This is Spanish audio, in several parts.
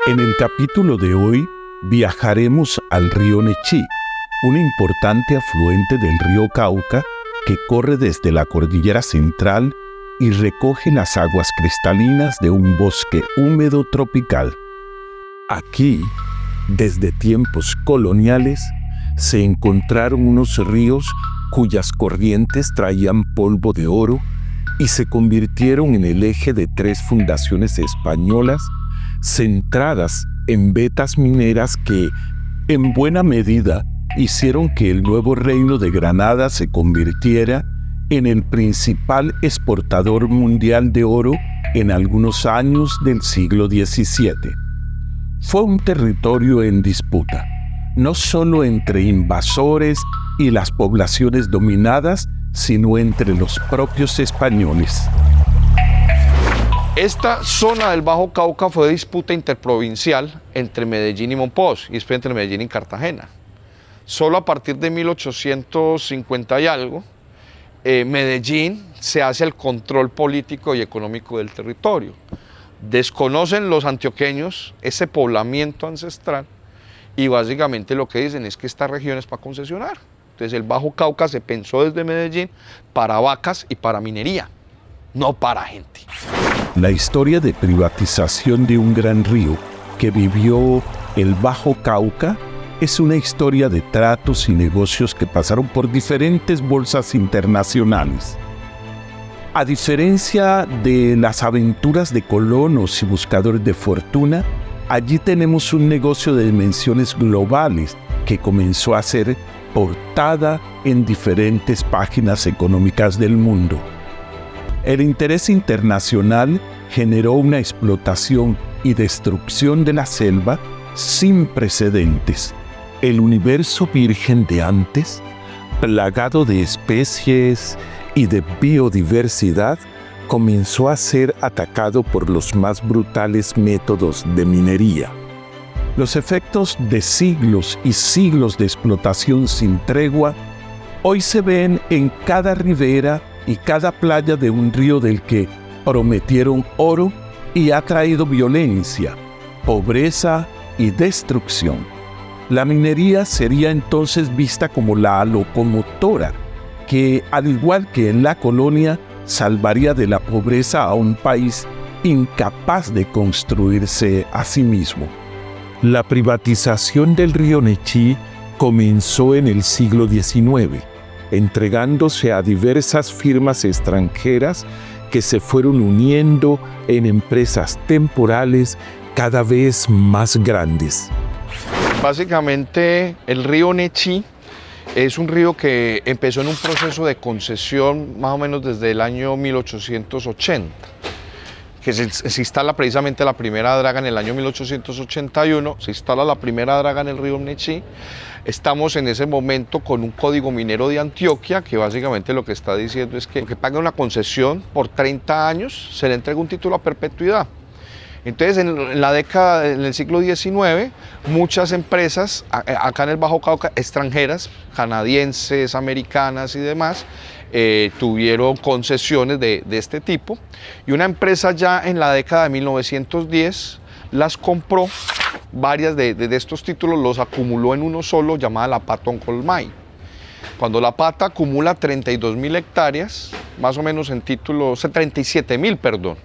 En el capítulo de hoy viajaremos al río Nechí, un importante afluente del río Cauca que corre desde la cordillera central y recoge las aguas cristalinas de un bosque húmedo tropical. Aquí, desde tiempos coloniales, se encontraron unos ríos cuyas corrientes traían polvo de oro y se convirtieron en el eje de tres fundaciones españolas centradas en vetas mineras que, en buena medida, hicieron que el nuevo reino de Granada se convirtiera en el principal exportador mundial de oro en algunos años del siglo XVII. Fue un territorio en disputa, no solo entre invasores y las poblaciones dominadas, sino entre los propios españoles. Esta zona del Bajo Cauca fue disputa interprovincial entre Medellín y Mompox y después entre Medellín y Cartagena. Solo a partir de 1850 y algo, Medellín se hace el control político y económico del territorio. Desconocen los antioqueños ese poblamiento ancestral y básicamente lo que dicen es que esta región es para concesionar. Entonces el Bajo Cauca se pensó desde Medellín para vacas y para minería, no para gente. La historia de privatización de un gran río que vivió el Bajo Cauca es una historia de tratos y negocios que pasaron por diferentes bolsas internacionales. A diferencia de las aventuras de colonos y buscadores de fortuna, allí tenemos un negocio de dimensiones globales que comenzó a ser portada en diferentes páginas económicas del mundo. El interés internacional generó una explotación y destrucción de la selva sin precedentes. El universo virgen de antes, plagado de especies y de biodiversidad, comenzó a ser atacado por los más brutales métodos de minería. Los efectos de siglos y siglos de explotación sin tregua hoy se ven en cada ribera y cada playa de un río del que prometieron oro y ha traído violencia, pobreza y destrucción. La minería sería entonces vista como la locomotora que, al igual que en la colonia, salvaría de la pobreza a un país incapaz de construirse a sí mismo. La privatización del río Nechí comenzó en el siglo XIX, entregándose a diversas firmas extranjeras que se fueron uniendo en empresas temporales cada vez más grandes. Básicamente, el río Nechí es un río que empezó en un proceso de concesión más o menos desde el año 1880, que se instala precisamente la primera draga en el año 1881, se instala la primera draga en el río Nechí. Estamos en ese momento con un código minero de Antioquia que básicamente lo que está diciendo es que paga una concesión por 30 años, se le entrega un título a perpetuidad. Entonces, en la década, en el siglo XIX, muchas empresas acá en el Bajo Cauca, extranjeras, canadienses, americanas y demás, tuvieron concesiones de este tipo. Y una empresa ya en la década de 1910 las compró, varias de estos títulos los acumuló en uno solo, llamada la Pata Oncolmay. Cuando la Pata acumula 32.000 hectáreas, más o menos en títulos, 37.000, perdón.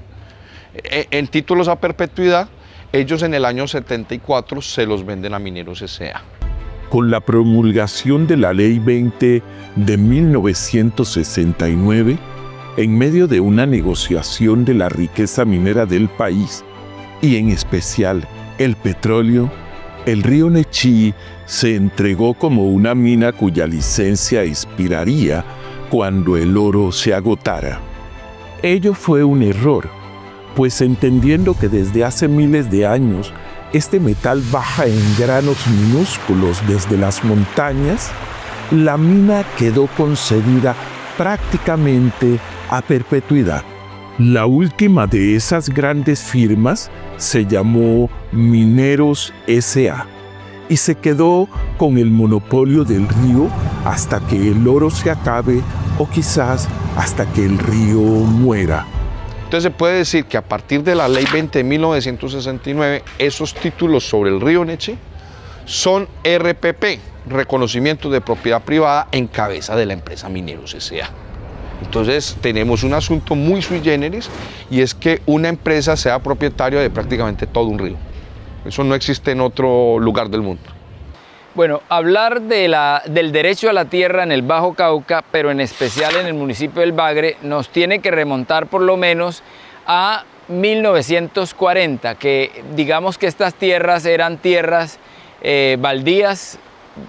En títulos a perpetuidad, ellos en el año 74 se los venden a Mineros S.A. Con la promulgación de la Ley 20 de 1969, en medio de una negociación de la riqueza minera del país, y en especial el petróleo, el río Nechí se entregó como una mina cuya licencia expiraría cuando el oro se agotara. Ello fue un error, pues entendiendo que desde hace miles de años este metal baja en granos minúsculos desde las montañas, la mina quedó concedida prácticamente a perpetuidad. La última de esas grandes firmas se llamó Mineros S.A. y se quedó con el monopolio del río hasta que el oro se acabe o quizás hasta que el río muera. Entonces se puede decir que a partir de la Ley 20 de 1969, esos títulos sobre el río Nechí son RPP, reconocimiento de propiedad privada en cabeza de la empresa Mineros S.A. Entonces tenemos un asunto muy sui generis y es que una empresa sea propietaria de prácticamente todo un río. Eso no existe en otro lugar del mundo. Bueno, hablar del derecho a la tierra en el Bajo Cauca, pero en especial en el municipio del Bagre, nos tiene que remontar por lo menos a 1940, que digamos que estas tierras eran tierras baldías,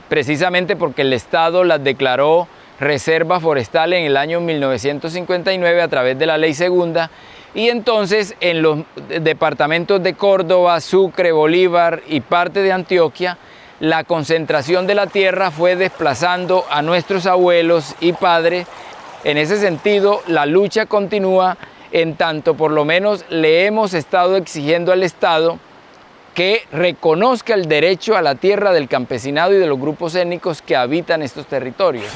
precisamente porque el Estado las declaró reserva forestal en el año 1959 a través de la Ley Segunda, y entonces en los departamentos de Córdoba, Sucre, Bolívar y parte de Antioquia, la concentración de la tierra fue desplazando a nuestros abuelos y padres. En ese sentido, la lucha continúa, en tanto por lo menos le hemos estado exigiendo al Estado que reconozca el derecho a la tierra del campesinado y de los grupos étnicos que habitan estos territorios.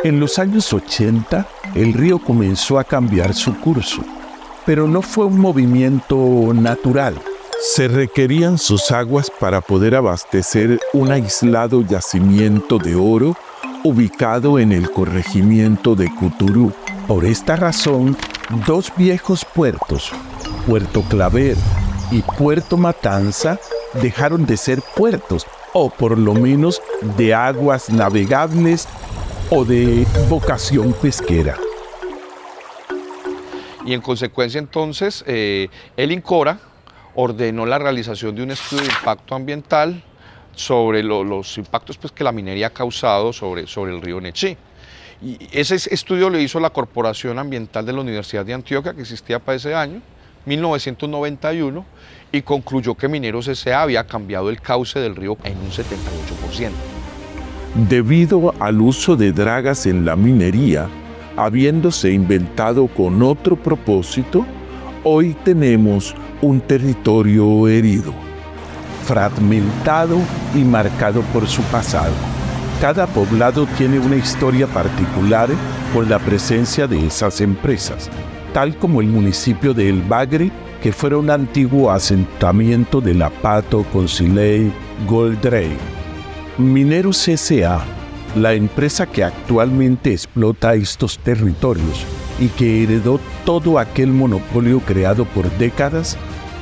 En los años 80, el río comenzó a cambiar su curso, pero no fue un movimiento natural. Se requerían sus aguas para poder abastecer un aislado yacimiento de oro ubicado en el corregimiento de Cuturú. Por esta razón, dos viejos puertos, Puerto Claver y Puerto Matanza, dejaron de ser puertos, o por lo menos de aguas navegables o de vocación pesquera. Y en consecuencia entonces, el INCORA ordenó la realización de un estudio de impacto ambiental sobre los impactos que la minería ha causado sobre el río Nechí. Y ese estudio lo hizo la Corporación Ambiental de la Universidad de Antioquia, que existía para ese año, 1991, y concluyó que Mineros S.A. había cambiado el cauce del río en un 78%. Debido al uso de dragas en la minería, habiéndose inventado con otro propósito, hoy tenemos un territorio herido, fragmentado y marcado por su pasado. Cada poblado tiene una historia particular por la presencia de esas empresas, tal como el municipio de El Bagre, que fuera un antiguo asentamiento de la Pato, Conciley, Goldrake. Mineros S.A., la empresa que actualmente explota estos territorios y que heredó todo aquel monopolio creado por décadas,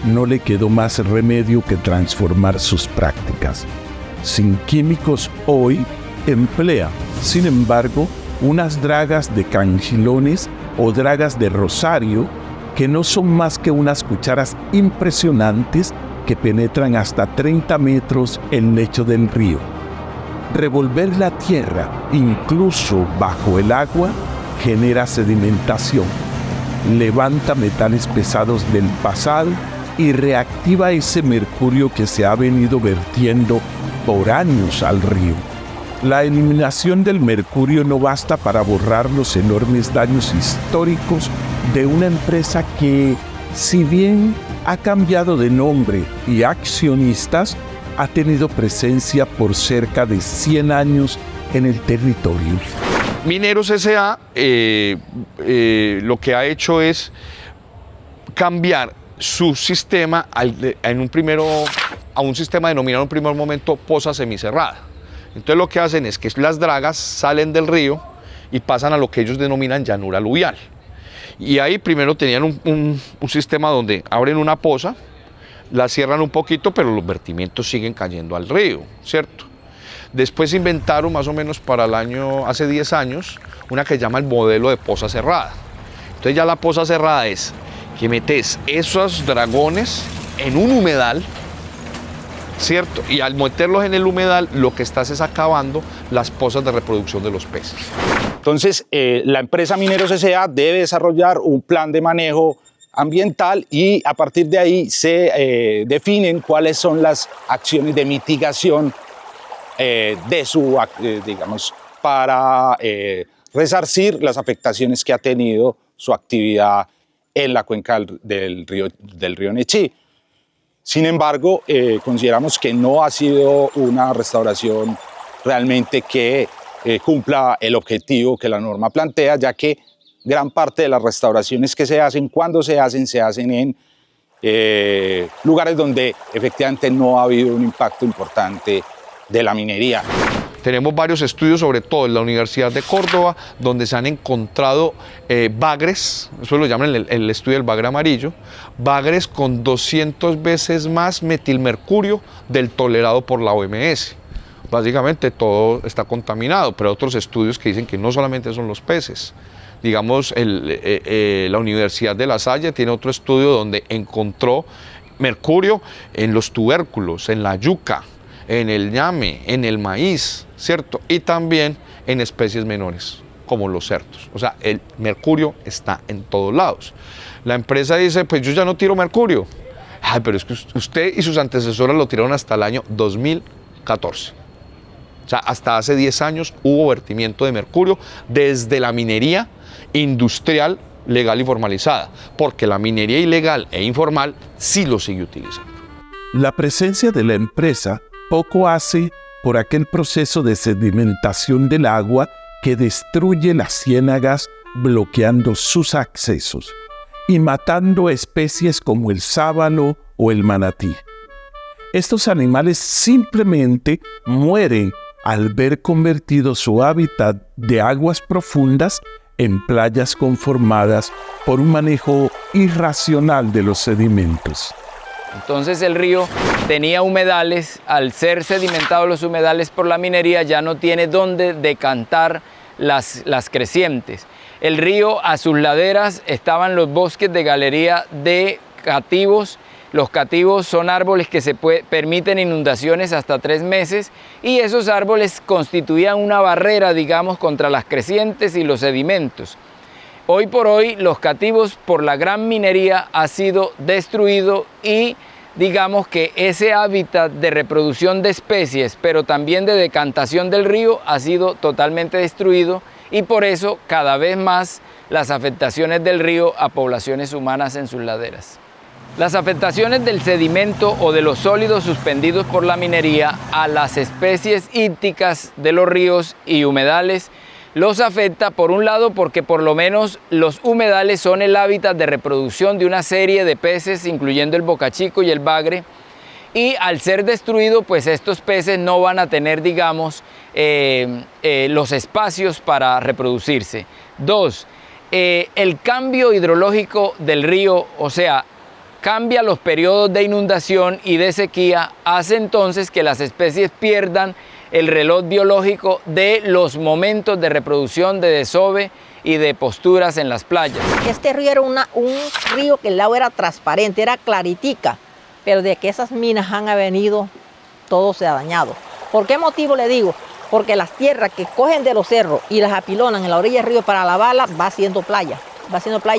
no le quedó más remedio que transformar sus prácticas. Sin químicos hoy emplea, sin embargo, unas dragas de cangilones o dragas de rosario que no son más que unas cucharas impresionantes que penetran hasta 30 metros el lecho del río. Revolver la tierra, incluso bajo el agua, genera sedimentación, levanta metales pesados del pasado y reactiva ese mercurio que se ha venido vertiendo por años al río. La eliminación del mercurio no basta para borrar los enormes daños históricos de una empresa que, si bien ha cambiado de nombre y accionistas, ha tenido presencia por cerca de 100 años en el territorio. Mineros S.A. Lo que ha hecho es cambiar su sistema a un sistema denominado en un primer momento poza semicerrada. Entonces lo que hacen es que las dragas salen del río y pasan a lo que ellos denominan llanura aluvial. Y ahí primero tenían un sistema donde abren una poza, la cierran un poquito, pero los vertimientos siguen cayendo al río, ¿cierto? Después inventaron más o menos para hace 10 años, una que se llama el modelo de poza cerrada. Entonces ya la poza cerrada es que metes esos dragones en un humedal, ¿cierto? Y al meterlos en el humedal, lo que estás es acabando las pozas de reproducción de los peces. Entonces, la empresa Mineros S.A. debe desarrollar un plan de manejo ambiental y a partir de ahí se definen cuáles son las acciones de mitigación para resarcir las afectaciones que ha tenido su actividad en la cuenca del río Nechí. Sin embargo, consideramos que no ha sido una restauración realmente que cumpla el objetivo que la norma plantea, ya que gran parte de las restauraciones que se hacen, cuando se hacen en lugares donde efectivamente no ha habido un impacto importante de la minería. Tenemos varios estudios, sobre todo en la Universidad de Córdoba, donde se han encontrado bagres, eso lo llaman el estudio del bagre amarillo, bagres con 200 veces más metilmercurio del tolerado por la OMS. Básicamente todo está contaminado, pero hay otros estudios que dicen que no solamente son los peces. Digamos, la Universidad de La Salle tiene otro estudio donde encontró mercurio en los tubérculos, en la yuca, en el ñame, en el maíz, ¿cierto? Y también en especies menores, como los cerdos. O sea, el mercurio está en todos lados. La empresa dice, pues yo ya no tiro mercurio. Ay, pero es que usted y sus antecesoras lo tiraron hasta el año 2014. O sea, hasta hace 10 años hubo vertimiento de mercurio desde la minería industrial legal y formalizada, porque la minería ilegal e informal sí lo sigue utilizando. La presencia de la empresa poco hace por aquel proceso de sedimentación del agua que destruye las ciénagas bloqueando sus accesos y matando especies como el sábalo o el manatí. Estos animales simplemente mueren al ver convertido su hábitat de aguas profundas en playas conformadas por un manejo irracional de los sedimentos. Entonces el río tenía humedales, al ser sedimentados los humedales por la minería ya no tiene dónde decantar las crecientes. El río, a sus laderas estaban los bosques de galería de cativos. Los cativos son árboles que permiten inundaciones hasta 3 meses y esos árboles constituían una barrera, digamos, contra las crecientes y los sedimentos. Hoy por hoy los cativos por la gran minería ha sido destruido y digamos que ese hábitat de reproducción de especies, pero también de decantación del río ha sido totalmente destruido y por eso cada vez más las afectaciones del río a poblaciones humanas en sus laderas. Las afectaciones del sedimento o de los sólidos suspendidos por la minería a las especies ícticas de los ríos y humedales los afecta por un lado porque por lo menos los humedales son el hábitat de reproducción de una serie de peces, incluyendo el bocachico y el bagre, y al ser destruido, pues estos peces no van a tener, digamos, los espacios para reproducirse. 2, el cambio hidrológico del río, o sea, cambia los periodos de inundación y de sequía, hace entonces que las especies pierdan el reloj biológico de los momentos de reproducción, de desove y de posturas en las playas. Este río era un río que el agua era transparente, era claritica, pero de que esas minas han venido, todo se ha dañado. ¿Por qué motivo le digo? Porque las tierras que cogen de los cerros y las apilonan en la orilla del río para lavarla, va haciendo playa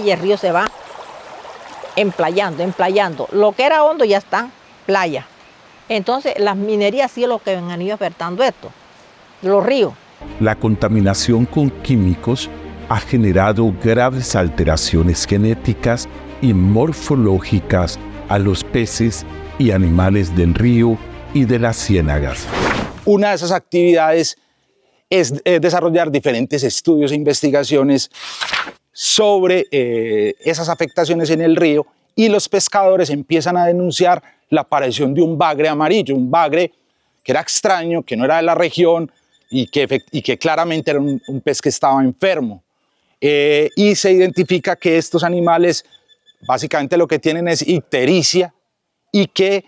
y el río se va emplayando. Lo que era hondo ya está playa. Entonces las minerías sí es lo que han ido afectando esto, los ríos. La contaminación con químicos ha generado graves alteraciones genéticas y morfológicas a los peces y animales del río y de las ciénagas. Una de esas actividades es desarrollar diferentes estudios e investigaciones sobre esas afectaciones en el río y los pescadores empiezan a denunciar la aparición de un bagre amarillo, un bagre que era extraño, que no era de la región y que claramente era un pez que estaba enfermo. Y se identifica que estos animales básicamente lo que tienen es ictericia y que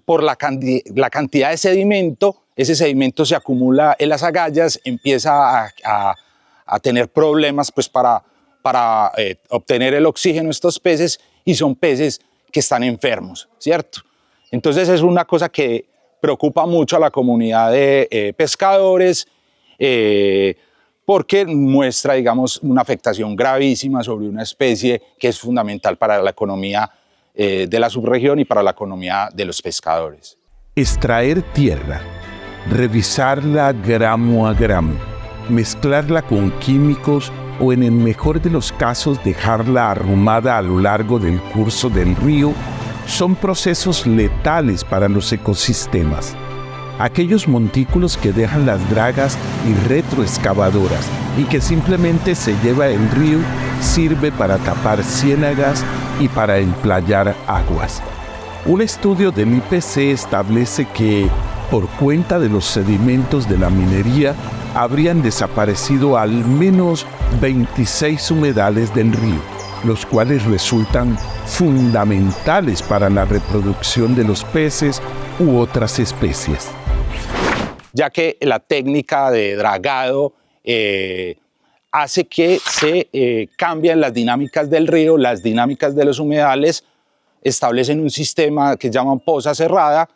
por la cantidad de sedimento, ese sedimento se acumula en las agallas, empieza a tener problemas pues, para obtener el oxígeno de estos peces y son peces que están enfermos, ¿cierto? Entonces es una cosa que preocupa mucho a la comunidad de pescadores porque muestra, digamos, una afectación gravísima sobre una especie que es fundamental para la economía de la subregión y para la economía de los pescadores. Extraer tierra, revisarla gramo a gramo, mezclarla con químicos o en el mejor de los casos dejarla arrumada a lo largo del curso del río son procesos letales para los ecosistemas. Aquellos montículos que dejan las dragas y retroexcavadoras y que simplemente se lleva el río sirve para tapar ciénagas y para emplayar aguas. Un estudio del IPC establece que, por cuenta de los sedimentos de la minería, habrían desaparecido al menos 26 humedales del río, los cuales resultan fundamentales para la reproducción de los peces u otras especies. Ya que la técnica de dragado hace que se cambien las dinámicas del río, las dinámicas de los humedales, establecen un sistema que llaman poza cerrada,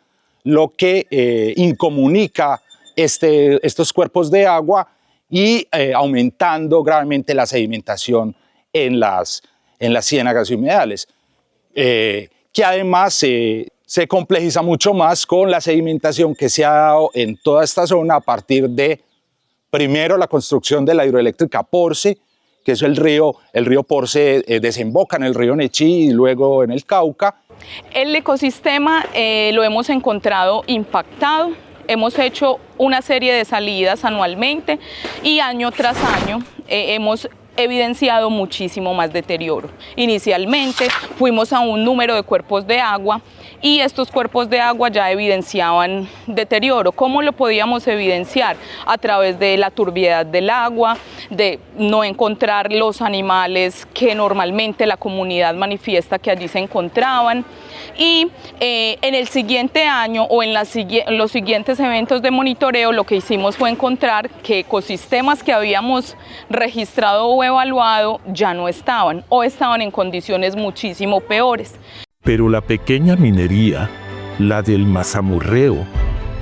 lo que incomunica estos cuerpos de agua y aumentando gravemente la sedimentación en las ciénagas y humedales, que además se complejiza mucho más con la sedimentación que se ha dado en toda esta zona a partir de, primero, la construcción de la hidroeléctrica Porce, que es el río Porce desemboca en el río Nechí y luego en el Cauca. El ecosistema lo hemos encontrado impactado, hemos hecho una serie de salidas anualmente y año tras año hemos evidenciado muchísimo más deterioro. Inicialmente fuimos a un número de cuerpos de agua y estos cuerpos de agua ya evidenciaban deterioro. ¿Cómo lo podíamos evidenciar? A través de la turbiedad del agua, de no encontrar los animales que normalmente la comunidad manifiesta que allí se encontraban. Y en el siguiente año o en los siguientes eventos de monitoreo lo que hicimos fue encontrar que ecosistemas que habíamos registrado o evaluado ya no estaban o estaban en condiciones muchísimo peores. Pero la pequeña minería, la del mazamorreo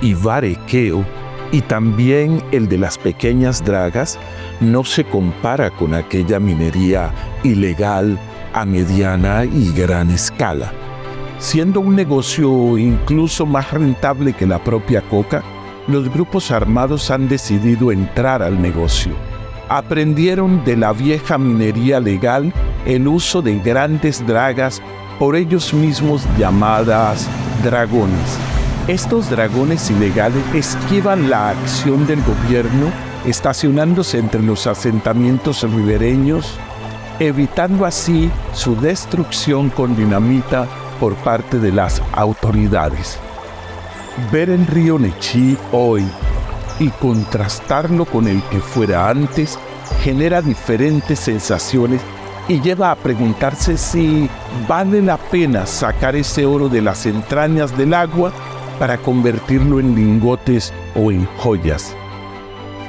y varequeo, y también el de las pequeñas dragas, no se compara con aquella minería ilegal a mediana y gran escala. Siendo un negocio incluso más rentable que la propia coca, los grupos armados han decidido entrar al negocio. Aprendieron de la vieja minería legal el uso de grandes dragas, por ellos mismos llamadas dragones. Estos dragones ilegales esquivan la acción del gobierno, estacionándose entre los asentamientos ribereños, evitando así su destrucción con dinamita por parte de las autoridades. Ver el río Nechí hoy y contrastarlo con el que fuera antes genera diferentes sensaciones y lleva a preguntarse si vale la pena sacar ese oro de las entrañas del agua para convertirlo en lingotes o en joyas.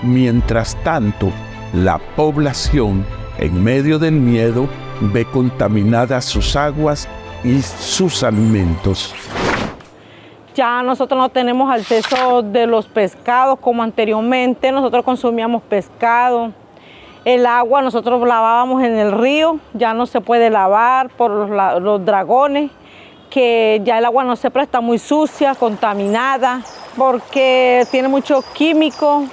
Mientras tanto, la población, en medio del miedo, ve contaminadas sus aguas y sus alimentos. Ya nosotros no tenemos acceso de los pescados como anteriormente, nosotros consumíamos pescado. El agua nosotros lavábamos en el río, ya no se puede lavar por los dragones, que ya el agua no se presta, muy sucia, contaminada, porque tiene muchos químicos,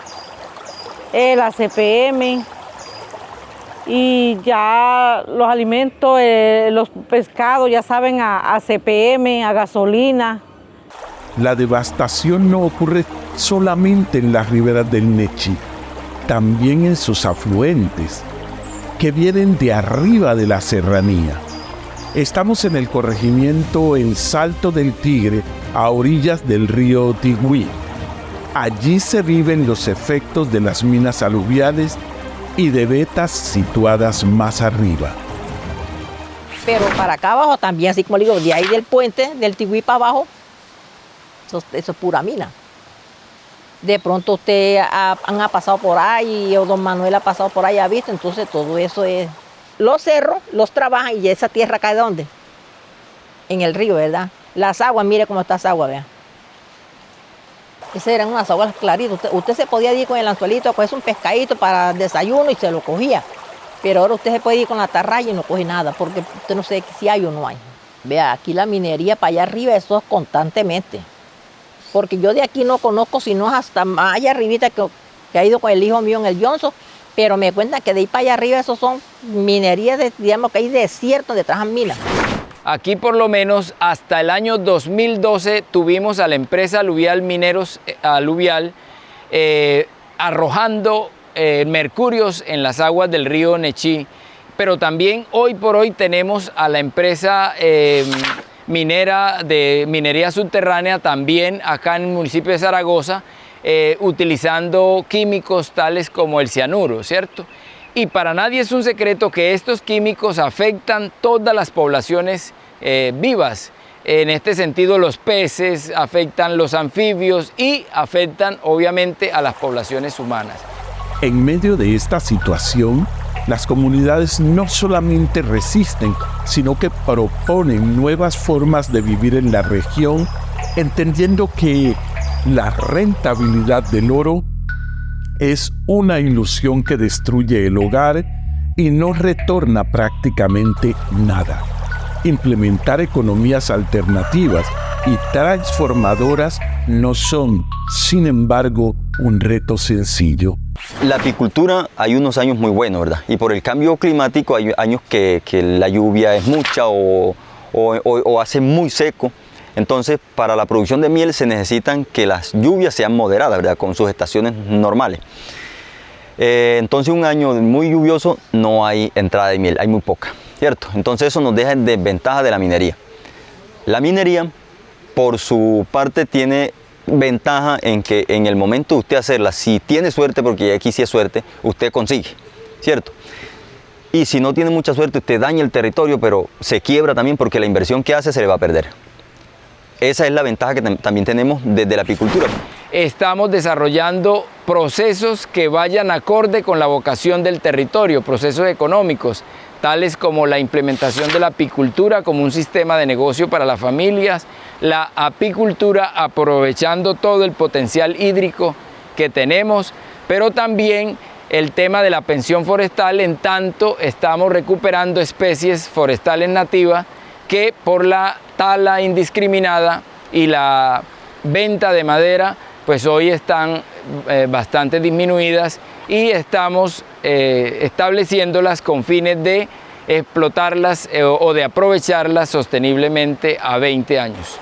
la CPM, y ya los alimentos, los pescados ya saben a CPM, a gasolina. La devastación no ocurre solamente en las riberas del Nechí, también en sus afluentes, que vienen de arriba de la serranía. Estamos en el corregimiento El Salto del Tigre, a orillas del río Tigüí. Allí se viven los efectos de las minas aluviales y de vetas situadas más arriba. Pero para acá abajo también, así como le digo, de ahí del puente, del Tigüí para abajo, eso es pura mina. De pronto usted han pasado por ahí, o don Manuel ha pasado por ahí, ha visto, entonces todo eso es... Los cerros los trabajan y esa tierra cae ¿de dónde? En el río, ¿verdad? Las aguas, mire cómo está esa agua, vean. Esas eran unas aguas claritas. Usted se podía ir con el anzuelito a cogerse un pescadito para desayuno y se lo cogía. Pero ahora usted se puede ir con la tarraya y no coge nada, porque usted no sabe si hay o no hay. Vea, aquí la minería para allá arriba, eso es constantemente. Porque yo de aquí no conozco, sino hasta más allá arribita que ha ido con el hijo mío en el Johnson, pero me cuentan que de ahí para allá arriba esos son minerías, digamos que hay desiertos donde trabajan minas. Aquí por lo menos hasta el año 2012 tuvimos a la empresa aluvial Mineros Aluvial arrojando mercurios en las aguas del río Nechí, pero también hoy por hoy tenemos a la empresa minera de minería subterránea también acá en el municipio de Zaragoza, utilizando químicos tales como el cianuro, ¿cierto? Y para nadie es un secreto que estos químicos afectan todas las poblaciones vivas. En este sentido, los peces, afectan los anfibios y afectan obviamente a las poblaciones humanas. En medio de esta situación, las comunidades no solamente resisten, sino que proponen nuevas formas de vivir en la región, entendiendo que la rentabilidad del oro es una ilusión que destruye el hogar y no retorna prácticamente nada. Implementar economías alternativas y transformadoras no son, sin embargo, un reto sencillo. La apicultura hay unos años muy buenos, ¿verdad? Y por el cambio climático hay años que la lluvia es mucha o hace muy seco. Entonces, para la producción de miel se necesitan que las lluvias sean moderadas, ¿verdad? Con sus estaciones normales. Entonces, un año muy lluvioso no hay entrada de miel, hay muy poca, ¿cierto? Entonces, eso nos deja en desventaja de la minería. La minería, por su parte, tiene ventaja en que en el momento de usted hacerla, si tiene suerte, porque aquí sí es suerte, usted consigue, ¿cierto? Y si no tiene mucha suerte, usted daña el territorio, pero se quiebra también porque la inversión que hace se le va a perder. Esa es la ventaja que también tenemos desde la apicultura. Estamos desarrollando procesos que vayan acorde con la vocación del territorio, procesos económicos, tales como la implementación de la apicultura como un sistema de negocio para las familias, la apicultura aprovechando todo el potencial hídrico que tenemos, pero también el tema de la pensión forestal, en tanto estamos recuperando especies forestales nativas que por la tala indiscriminada y la venta de madera, pues hoy están bastante disminuidas y estamos estableciéndolas con fines de explotarlas o de aprovecharlas sosteniblemente a 20 años.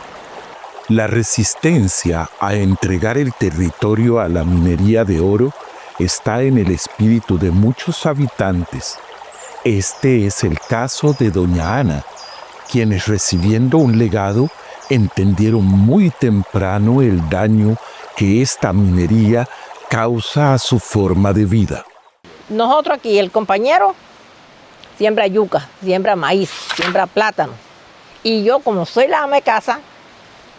La resistencia a entregar el territorio a la minería de oro está en el espíritu de muchos habitantes. Este es el caso de doña Ana, quienes recibiendo un legado entendieron muy temprano el daño que esta minería causa a su forma de vida. Nosotros aquí, el compañero siembra yuca, siembra maíz, siembra plátano. Y yo, como soy la ama de casa,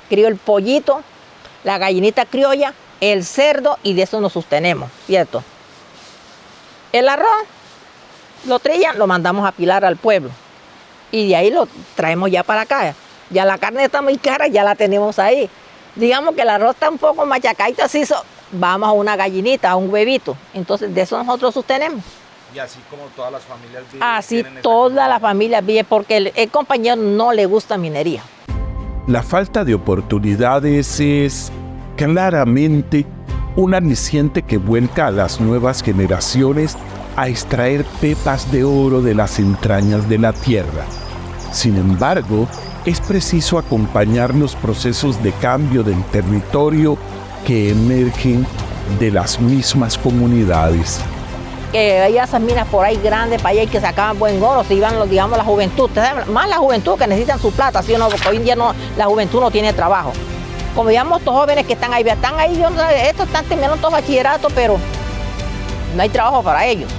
crío el pollito, la gallinita criolla, el cerdo, y de eso nos sostenemos, ¿cierto? El arroz lo trillan, lo mandamos a pilar al pueblo. Y de ahí lo traemos ya para acá. Ya la carne está muy cara, ya la tenemos ahí. Digamos que el arroz está un poco machacadito así, vamos a una gallinita, a un huevito. Entonces de eso nosotros sostenemos. Y así como todas las familias viven. Así todas las familias viven, porque el compañero no le gusta minería. La falta de oportunidades es claramente un aliciente que vuelca a las nuevas generaciones a extraer pepas de oro de las entrañas de la tierra. Sin embargo, es preciso acompañar los procesos de cambio del territorio que emergen de las mismas comunidades. Que hay esas minas por ahí grandes para allá y que sacaban buen oro, se iban, digamos, la juventud, más la juventud que necesitan su plata, ¿sí o no? Porque hoy en día la juventud no tiene trabajo. Como digamos, estos jóvenes que están ahí, estos están terminando todo bachillerato, pero no hay trabajo para ellos.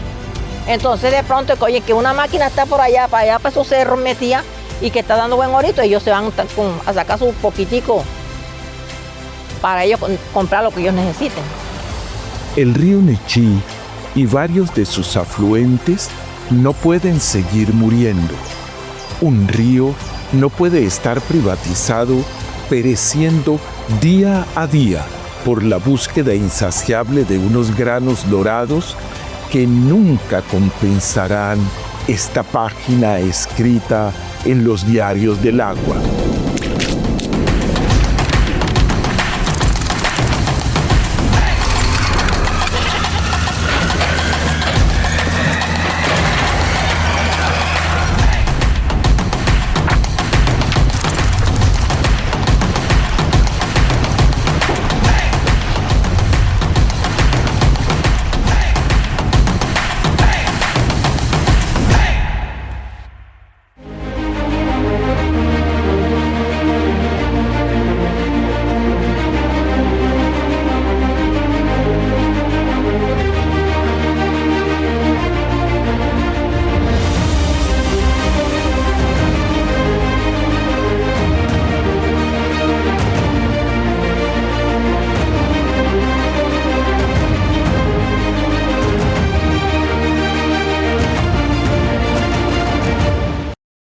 Entonces de pronto, oye, que una máquina está por allá, para esos cerros metida y que está dando buen orito, ellos se van a sacar su poquitico para ellos comprar lo que ellos necesiten. El río Nechí y varios de sus afluentes no pueden seguir muriendo. Un río no puede estar privatizado, pereciendo día a día por la búsqueda insaciable de unos granos dorados que nunca compensarán esta página escrita en los diarios del agua.